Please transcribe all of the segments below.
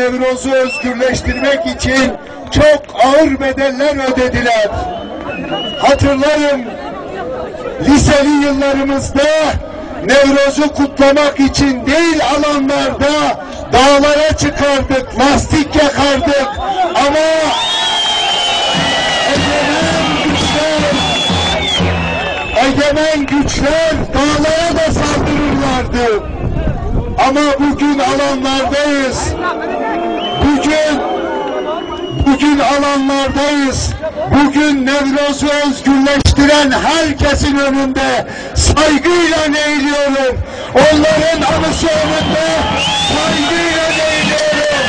Nevroz'u özgürleştirmek için çok ağır bedeller ödediler. Hatırlarım, liseli yıllarımızda Nevroz'u kutlamak için değil alanlarda dağlara çıkardık, lastik yakardık ama egemen güçler dağlara da saldırırlardı. Ama bugün alanlardayız. Bugün alanlardayız. Bugün Nevroz'u özgürleştiren herkesin önünde saygıyla eğiliyorum. Onların anısı önünde saygıyla eğiliyorum.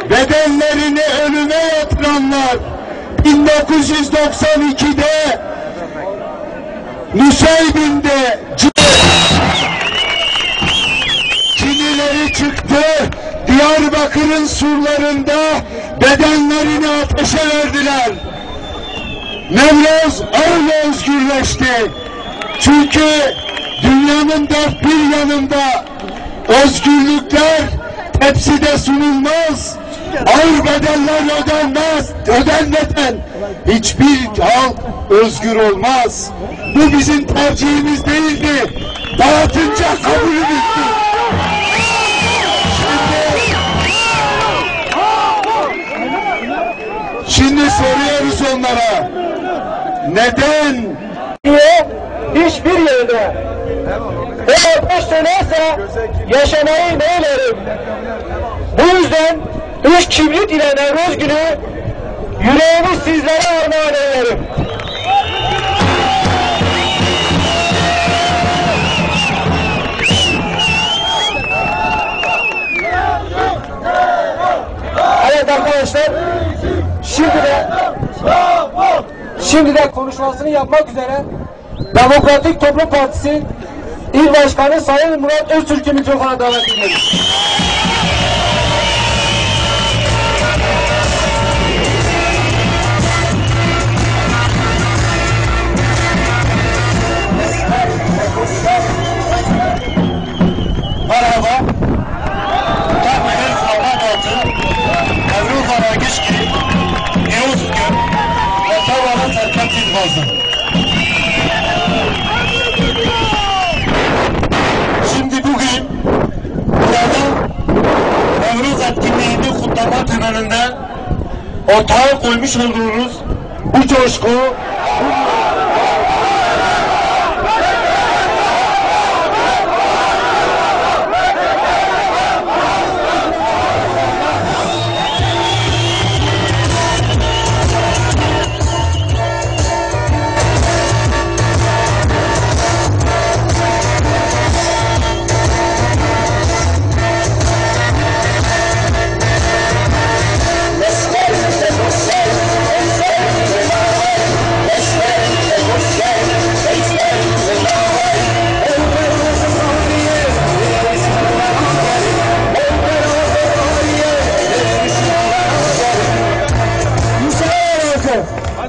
Bedenlerini önüne yatıranlar 1992'de Nusaybin'de kimileri çıktı, Diyarbakır'ın surlarında bedenlerini ateşe verdiler. Nevroz öyle özgürleşti. Çünkü dünyanın dört bir yanında özgürlükler tepside sunulmaz, ağır bedeller ödenmeden hiçbir halk özgür olmaz. Bu bizim tercihimiz değildi. Dağıtınca kabulümüzdü. Şimdi soruyoruz onlara. Neden? Hiçbir yerde. Eğer 5 seneyse yaşamayı neylerim? Bu yüzden 3 kibrit ile Nevroz günü yüreğimi sizlere armağan ederim. Evet arkadaşlar, şimdi de konuşmasını yapmak üzere Demokratik Toplum Partisi İl Başkanı Sayın Murat Öztürk'ü mikrofona davet ediyoruz. Merhaba. Takvimin Salmanatı, Avrupa Ragiçki, Neozgün ve Tavalı Serkan Tilvazı. Şimdi bugün burada Nevruz etkinliğini kutlama töreninde ortaya koymuş olduğunuz bu coşku,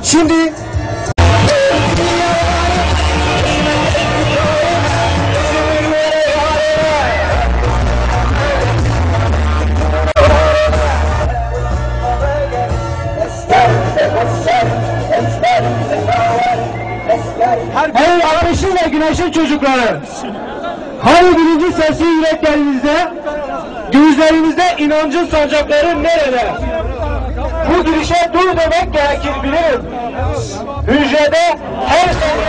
Şimdi Ey Arış'ın ve Güneş'in çocukları, hani birinci sesi yüreklerinizde, gözlerinizde inancın sancakları nerede? Bu girişe dur demek gerekir bilirim. Hücrede her sene